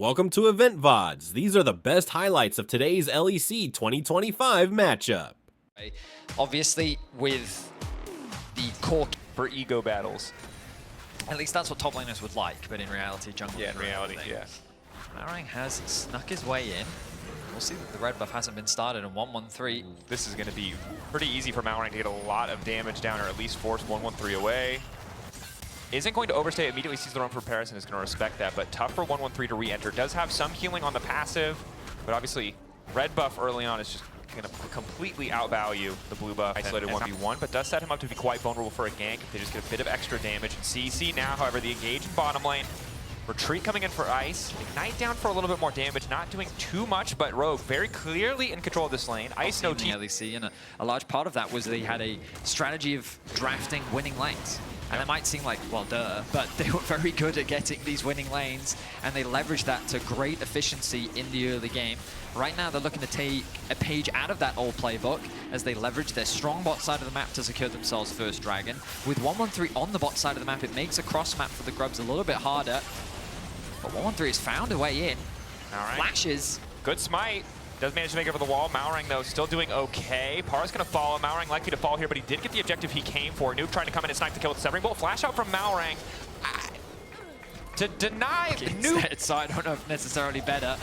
Welcome to Loleventvods. These are the best highlights of today's LEC 2025 matchup. Obviously, with the core for ego battles. at least that's what top laners would like, but in reality, jungle. Yeah, in reality, yeah. Malrang has snuck his way in. We'll see that the red buff hasn't been started in 1-1-3. This is going to be pretty easy for Malrang to get a lot of damage down, or at least force 1-1-3 away. Isn't going to overstay, immediately sees the run for Paris and is going to respect that, but tough for 1-1-3 to re-enter. Does have some healing on the passive, but obviously red buff early on is just going to completely outvalue the blue buff. Isolated 1v1, but does set him up to be quite vulnerable for a gank if they just get a bit of extra damage. And CC now, however, the engage in bottom lane. Retreat coming in for Ice. Ignite down for a little bit more damage, not doing too much, but Rogue very clearly in control of this lane. Ice no team. LEC, and a large part of that was they had a strategy of drafting winning lanes. And it might seem like, well, duh, but they were very good at getting these winning lanes, and they leveraged that to great efficiency in the early game. Right now, they're looking to take a page out of that old playbook as they leverage their strong bot side of the map to secure themselves first dragon. With 1-1-3 on the bot side of the map, it makes a cross map for the Grubs a little bit harder. But 1-1-3 has found a way in. All right. Flashes. Good smite. Does manage to make it over the wall. Malrang, though, still doing okay. Para's going to follow. Malrang likely to fall here, but he did get the objective he came for. Nuke trying to come in and snipe the kill with the Severing Bolt. Flash out from Malrang. To deny the Nuke. So I don't know if necessarily better.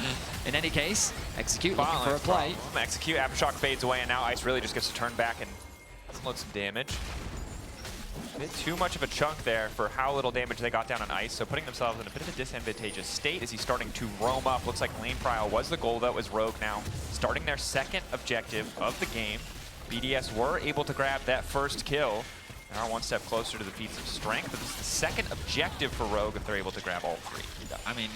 In any case, Execute looking for a play. Execute, Aftershock fades away, and now Ice really just gets to turn back and load some damage. A bit too much of a chunk there for how little damage they got down on Ice, so putting themselves in a bit of a disadvantageous state as he's starting to roam up. Looks like lane trial was the goal, though, as Rogue now starting their second objective of the game. BDS were able to grab that first kill. Now one step closer to the feats of strength, but this is the second objective for Rogue if they're able to grab all three. I mean,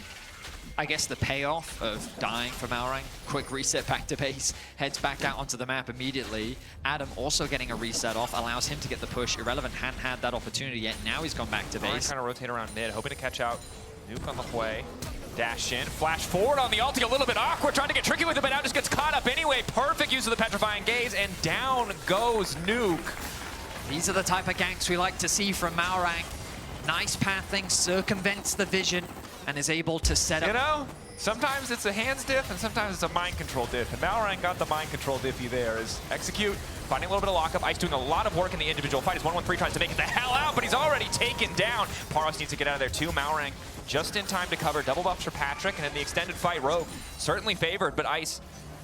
I guess the payoff of dying for Malrang, quick reset back to base, heads back out onto the map immediately. Adam also getting a reset off, allows him to get the push. Irrelevant hadn't had that opportunity yet. Now he's gone back to base. Trying to rotate around mid, hoping to catch out. Nuke on the way. Dash in, flash forward on the ulti, a little bit awkward, trying to get tricky with it, but now just gets caught up anyway. Perfect use of the Petrifying Gaze, and down goes Nuke. These are the type of ganks we like to see from Malrang. Nice pathing, circumvents the vision, and is able to set up. You know, sometimes it's a hands diff and sometimes it's a mind control diff. And Malrang got the mind control diffy there as Execute, finding a little bit of lockup. Ice doing a lot of work in the individual fight as 1-1-3 tries to make it the hell out, but he's already taken down. Paros needs to get out of there too. Malrang just in time to cover. Double buffs for Patrick, and in the extended fight, Rogue certainly favored, but Ice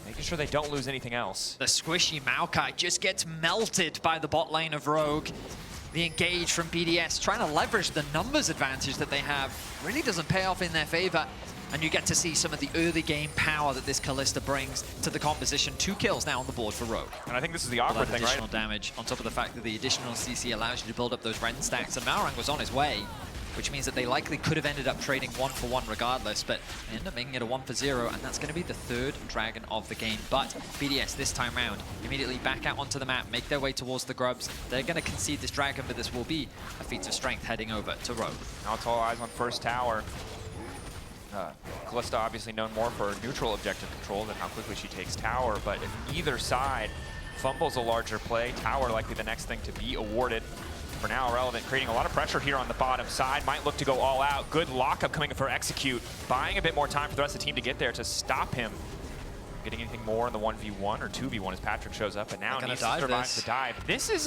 making sure they don't lose anything else. The squishy Maokai just gets melted by the bot lane of Rogue. The engage from BDS, trying to leverage the numbers advantage that they have, really doesn't pay off in their favor. And you get to see some of the early game power that this Kalista brings to the composition. 2 kills now on the board for Rogue. And I think this is the awkward thing, right? Additional damage, on top of the fact that the additional CC allows you to build up those Ren stacks. And Malrang was on his way, which means that they likely could have ended up trading 1-for-1 regardless, but they end up making it a 1-for-0, and that's going to be the 3rd dragon of the game. But BDS this time round, immediately back out onto the map, make their way towards the Grubs. They're going to concede this dragon, but this will be a feat of strength heading over to Rogue. Now it's all eyes on first tower. Kalista obviously known more for neutral objective control than how quickly she takes tower, but if either side fumbles a larger play, tower likely the next thing to be awarded. For now, Relevant creating a lot of pressure here on the bottom side. Might look to go all out. Good lockup coming for Execute. Buying a bit more time for the rest of the team to get there to stop him. Getting anything more in the 1v1 or 2v1 as Patrick shows up, and now needs to survive the dive. This is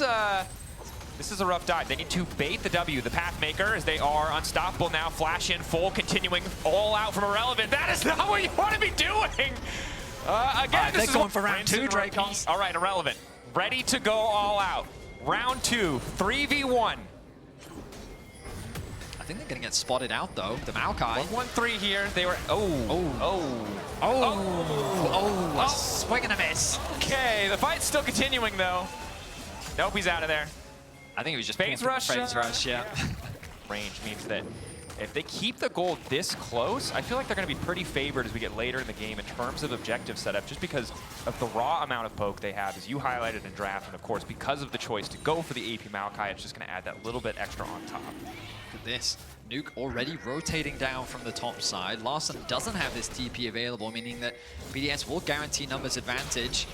a rough dive. They need to bait the W, the Pathmaker, as they are unstoppable now. Flash in full, continuing all out from Irrelevant. That is not what you want to be doing! Again, this is going for round 2, Dracons. All right, Irrelevant. Ready to go all out. Round 2, 3v1. I think they're going to get spotted out, though. The Maokai. 1-1-3 here. They were... A swing and a miss. Okay, the fight's still continuing, though. Nope, he's out of there. I think it was just phase rush. Phase rush, yeah. Range means that if they keep the goal this close, I feel like they're going to be pretty favored as we get later in the game in terms of objective setup, just because of the raw amount of poke they have, as you highlighted in draft, and of course because of the choice to go for the AP Maokai, it's just going to add that little bit extra on top. Look at this. Nuke already rotating down from the top side. Larson doesn't have this TP available, meaning that BDS will guarantee numbers advantage.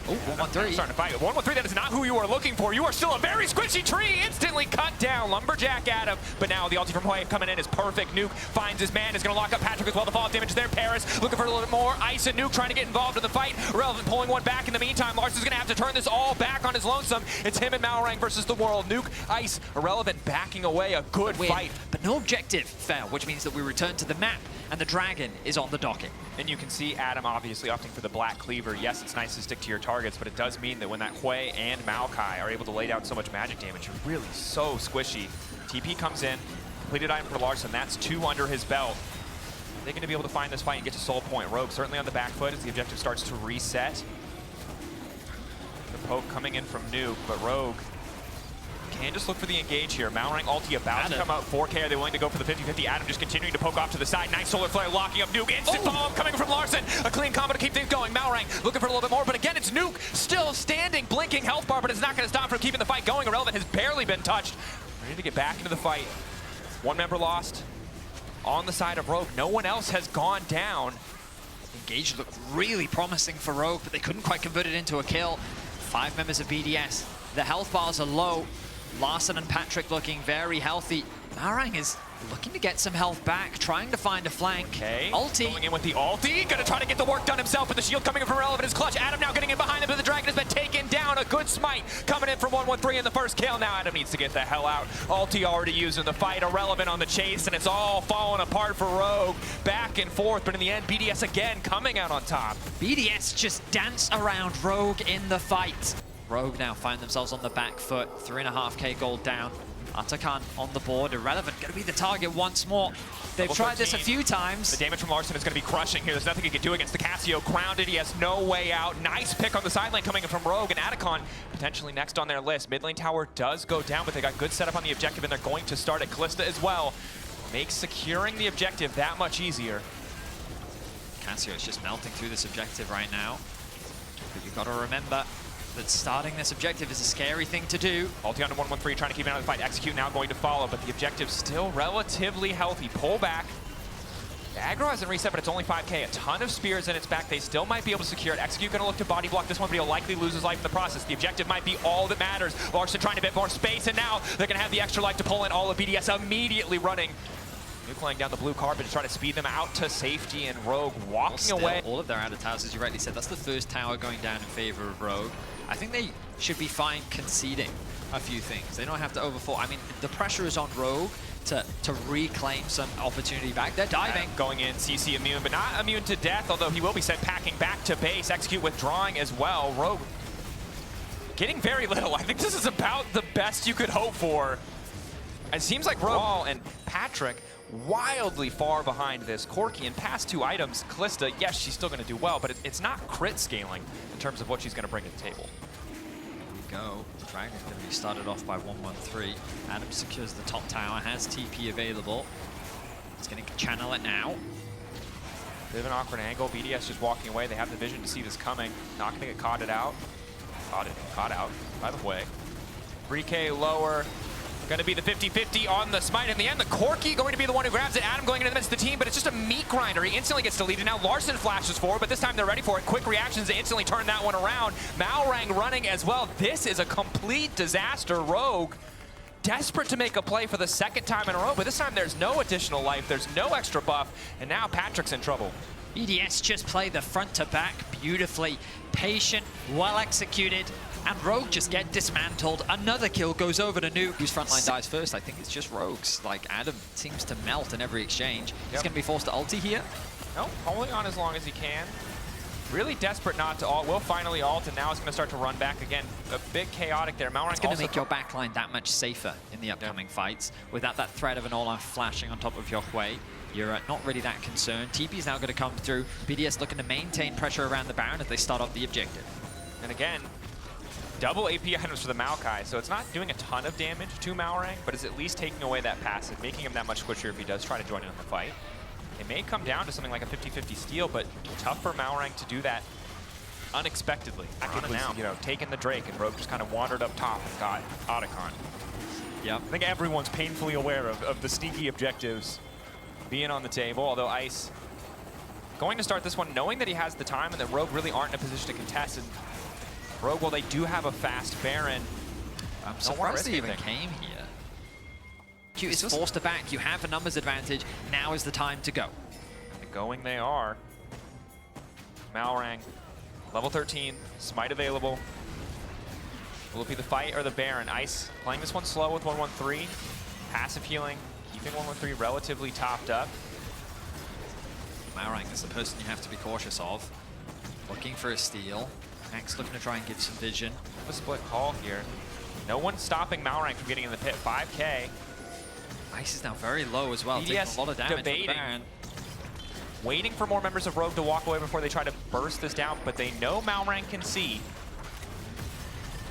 Oh, 1-1-3. Starting to fight. 1-1-3, that is not who you are looking for. You are still a very squishy tree. Instantly cut down. Lumberjack Adam. But now the ulti from Hoy coming in is perfect. Nuke finds his man. Is going to lock up Patrick as well. The fall damage there. Paris looking for a little bit more. Ice and Nuke trying to get involved in the fight. Relevant pulling one back in the meantime. Larson's going to have to turn this all back on his lonesome. It's him and Malrang versus the world. Nuke, Ice, Irrelevant backing away. A good fight. But no objective fell, which means that we return to the map, and the dragon is on the docket. And you can see Adam obviously opting for the black cleaver. Yes, it's nice to stick to your targets, but it does mean that when that Hui and Maokai are able to lay down so much magic damage, you're really so squishy. TP comes in, completed item for Larson. That's 2 under his belt. Are they going to be able to find this fight and get to soul point? Rogue certainly on the back foot as the objective starts to reset. The poke coming in from Nuke, but Rogue can just look for the engage here. Malrang ulti about to come out. 4K, are they willing to go for the 50-50? Adam just continuing to poke off to the side. Nice solar flare locking up Nuke. Instant follow-up coming from Larson. A clean combo to keep things going. Malrang looking for a little bit more, but again, it's Nuke still standing, blinking health bar, but it's not going to stop from keeping the fight going. Irrelevant has barely been touched. Ready to get back into the fight. One member lost on the side of Rogue. No one else has gone down. Engage looked really promising for Rogue, but they couldn't quite convert it into a kill. 5 members of BDS. The health bars are low. Larson and Patrick looking very healthy. Malrang is looking to get some health back, trying to find a flank. Okay, ulti. Going in with the ulti, gonna try to get the work done himself, but the shield coming in from Relevant is clutch. Adam now getting in behind him, but the dragon has been taken down. A good smite coming in from 1-1-3 in the first kill. Now Adam needs to get the hell out. Ulti already used in the fight, Irrelevant on the chase, and it's all falling apart for Rogue. Back and forth, but in the end, BDS again coming out on top. BDS just dance around Rogue in the fight. Rogue now find themselves on the back foot, 3.5k gold down. Atakan on the board, Irrelevant gonna be the target once more. They've tried this a few times. The damage from Larson is gonna be crushing here. There's nothing he can do against the Casio. Grounded, he has no way out. Nice pick on the side lane coming in from Rogue, and Atakan potentially next on their list. Mid lane tower does go down, but they got good setup on the objective, and they're going to start at Callista as well. Makes securing the objective that much easier. Casio is just melting through this objective right now. But you've got to remember that starting this objective is a scary thing to do. Ulti onto 1-1-3, trying to keep it out of the fight. Execute now going to follow, but the objective's still relatively healthy. Pull back. The aggro hasn't reset, but it's only 5k. A ton of spears in its back. They still might be able to secure it. Execute gonna look to body block this one, but he'll likely lose his life in the process. The objective might be all that matters. Larson trying to bit more space, and now they're gonna have the extra life to pull in. All of BDS immediately running. Nuke laying down the blue carpet to try to speed them out to safety, and Rogue walking away. All of their outer towers, as you rightly said, that's the first tower going down in favor of Rogue. I think they should be fine conceding a few things. They don't have to overfall. I mean, the pressure is on Rogue to reclaim some opportunity back. They're diving. Going in, CC immune, but not immune to death, although he will be sent packing back to base. Execute withdrawing as well. Rogue getting very little. I think this is about the best you could hope for. It seems like Rogue and Patrick wildly far behind this. Corki in past 2 items. Callista, yes, she's still going to do well, but it's not crit scaling in terms of what she's going to bring to the table. Here we go. Dragon's going to be started off by 1-1-3. Adam secures the top tower, has TP available. He's going to channel it now. Bit of an awkward angle. BDS just walking away. They have the vision to see this coming. Not going to get caught out by the way. 3k lower. Going to be the 50-50 on the smite. In the end, the Corki going to be the one who grabs it. Adam going into the midst of the team, but it's just a meat grinder. He instantly gets deleted. Now Larson flashes forward, but this time they're ready for it. Quick reactions to instantly turn that one around. Malrang running as well. This is a complete disaster. Rogue desperate to make a play for the 2nd time in a row, but this time there's no additional life. There's no extra buff, and now Patrick's in trouble. BDS just play the front to back beautifully. Patient, well executed. And Rogue just get dismantled. Another kill goes over to Nuke. Whose frontline dies first? I think it's just Rogue's. Like, Adam seems to melt in every exchange. He's going to be forced to ulti here. No, holding on as long as he can. Really desperate not to ult. Will finally ult, and now it's going to start to run back again. A bit chaotic there. Malrang it's going to make your backline that much safer in the upcoming fights. Without that threat of an all-out flashing on top of your Hui, you're not really that concerned. TP's now going to come through. BDS looking to maintain pressure around the Baron as they start off the objective. And again, double AP items for the Maokai, so it's not doing a ton of damage to Malrang, but it's at least taking away that passive, making him that much squishier if he does try to join in the fight. It may come down to something like a 50-50 steal, but tough for Malrang to do that unexpectedly. Now, you know, taking the Drake, and Rogue just kind of wandered up top and got Otacon. Yep. I think everyone's painfully aware of the sneaky objectives being on the table, although Ice going to start this one knowing that he has the time and that Rogue really aren't in a position to contest. And Rogue, well, they do have a fast Baron. I'm Don't wanna surprised risk they even anything. came here. Q is forced to back. You have a numbers advantage. Now is the time to go. And going they are. Malrang, level 13, smite available. Will it be the fight or the Baron? Ice playing this one slow with 113. Passive healing, keeping 113 relatively topped up. Malrang is the person you have to be cautious of. Looking for a steal. Max looking to try and give some vision. A split call here. No one stopping Malrang from getting in the pit. 5K. Ice is now very low as well, BDS taking a lot of damage from the debating. Baron. Waiting for more members of Rogue to walk away before they try to burst this down, but they know Malrang can see.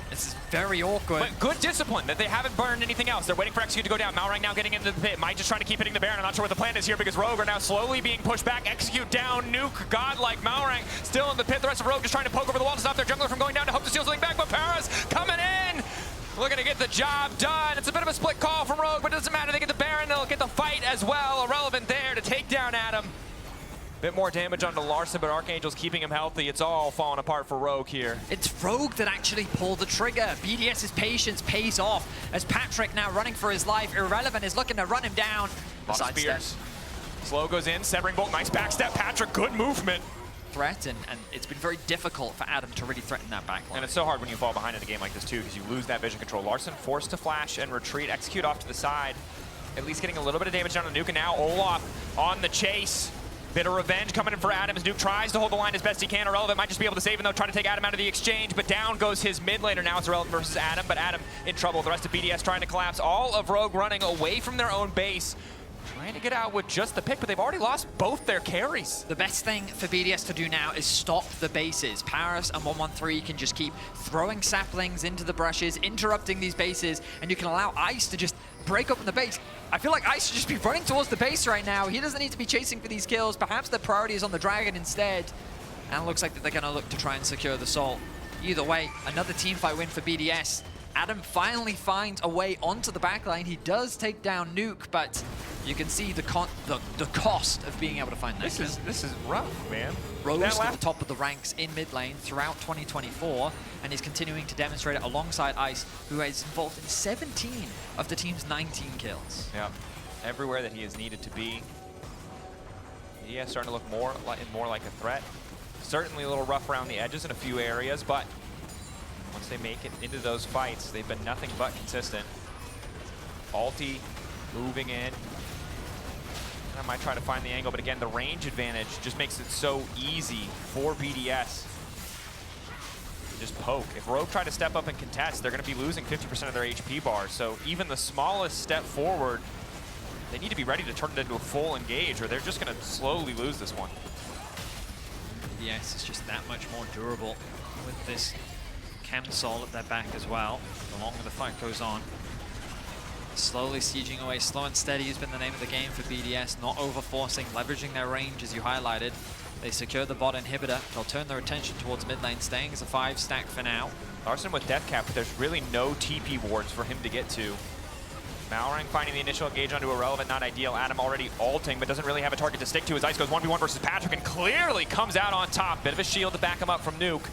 This is very awkward. But good discipline that they haven't burned anything else. They're waiting for Execute to go down. Malrang now getting into the pit. Might just trying to keep hitting the Baron. I'm not sure what the plan is here because Rogue are now slowly being pushed back. Execute down. Nuke, godlike Malrang still in the pit. The rest of Rogue just trying to poke over the wall to stop their jungler from going down to hope to steal something back. But Paris coming in. Looking to get the job done. It's a bit of a split call from Rogue, but it doesn't matter. They get the Baron. They'll get the fight as well. Irrelevant there to take down Adam. Bit more damage onto Larson, but Archangel's keeping him healthy. It's all falling apart for Rogue here. It's Rogue that actually pulled the trigger. BDS's patience pays off as Patrick now running for his life. Irrelevant is looking to run him down. A lot of spears. Slow goes in, severing bolt, nice backstep. Patrick, good movement. Threat, and it's been very difficult for Adam to really threaten that backline. And it's so hard when you fall behind in a game like this too, because you lose that vision control. Larson forced to flash and retreat, Execute off to the side. At least getting a little bit of damage down on Nuke, and now Olaf on the chase. Bit of revenge coming in for Adam as Nuke tries to hold the line as best he can. Irrelevant might just be able to save him though, trying to take Adam out of the exchange, but down goes his mid laner. Now it's Irrelevant versus Adam, but Adam in trouble. The rest of BDS trying to collapse. All of Rogue running away from their own base, trying to get out with just the pick, but they've already lost both their carries. The best thing for BDS to do now is stop the bases. Paris and 113 can just keep throwing saplings into the brushes, interrupting these bases, and you can allow Ice to just break open the base. I feel like Ice should just be running towards the base right now. He doesn't need to be chasing for these kills. Perhaps the priority is on the Dragon instead. And it looks like that they're going to look to try and secure the Soul. Either way, another teamfight win for BDS. Adam finally finds a way onto the backline. He does take down Nuke, but you can see the cost of being able to find that. This is rough, man. Rose to the top of the ranks in mid lane throughout 2024, and is continuing to demonstrate it alongside Ice, who is involved in 17 of the team's 19 kills. Yeah, everywhere that he is needed to be. Yeah, starting to look more like a threat. Certainly a little rough around the edges in a few areas, but once they make it into those fights, they've been nothing but consistent. Alti moving in. I might try to find the angle, but again, the range advantage just makes it so easy for BDS. Just poke. If Rogue try to step up and contest, they're going to be losing 50% of their HP bar. So even the smallest step forward, they need to be ready to turn it into a full engage, or they're just going to slowly lose this one. BDS is just that much more durable with this Chem Soul at their back as well. The longer the fight goes on. Slowly sieging away, slow and steady has been the name of the game for BDS, not over-forcing, leveraging their range as you highlighted. They secure the bot inhibitor. They'll turn their attention towards mid lane, staying as a 5-stack for now. Larson with death cap, but there's really no TP wards for him to get to. Malrang finding the initial engage onto Irrelevant, not ideal. Adam already ulting, but doesn't really have a target to stick to as Ice goes 1v1 versus Patrick and clearly comes out on top. Bit of a shield to back him up from Nuke.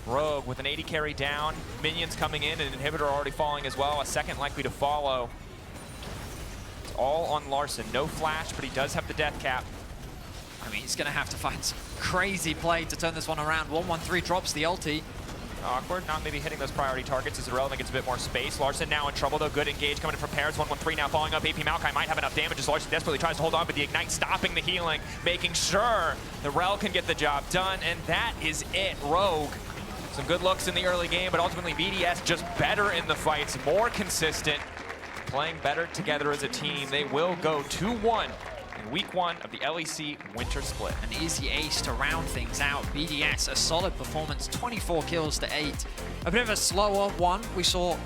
Rogue with an 80 carry down, minions coming in, and inhibitor already falling as well, a second likely to follow. It's all on Larson, no flash, but he does have the death cap. I mean, he's gonna have to find some crazy play to turn this one around. 113 drops the ulti. Awkward, not maybe hitting those priority targets as Irrelevant gets a bit more space. Larson now in trouble though, good engage coming in from Paris. 113 now following up. AP Maokai might have enough damage as Larson desperately tries to hold on, but the Ignite stopping the healing, making sure the Rel can get the job done, and that is it. Rogue, some good looks in the early game, but ultimately BDS just better in the fights, more consistent, playing better together as a team. They will go 2-1 in week 1 of the LEC Winter Split. An easy ace to round things out. BDS, a solid performance, 24 kills to 8. A bit of a slower one. We saw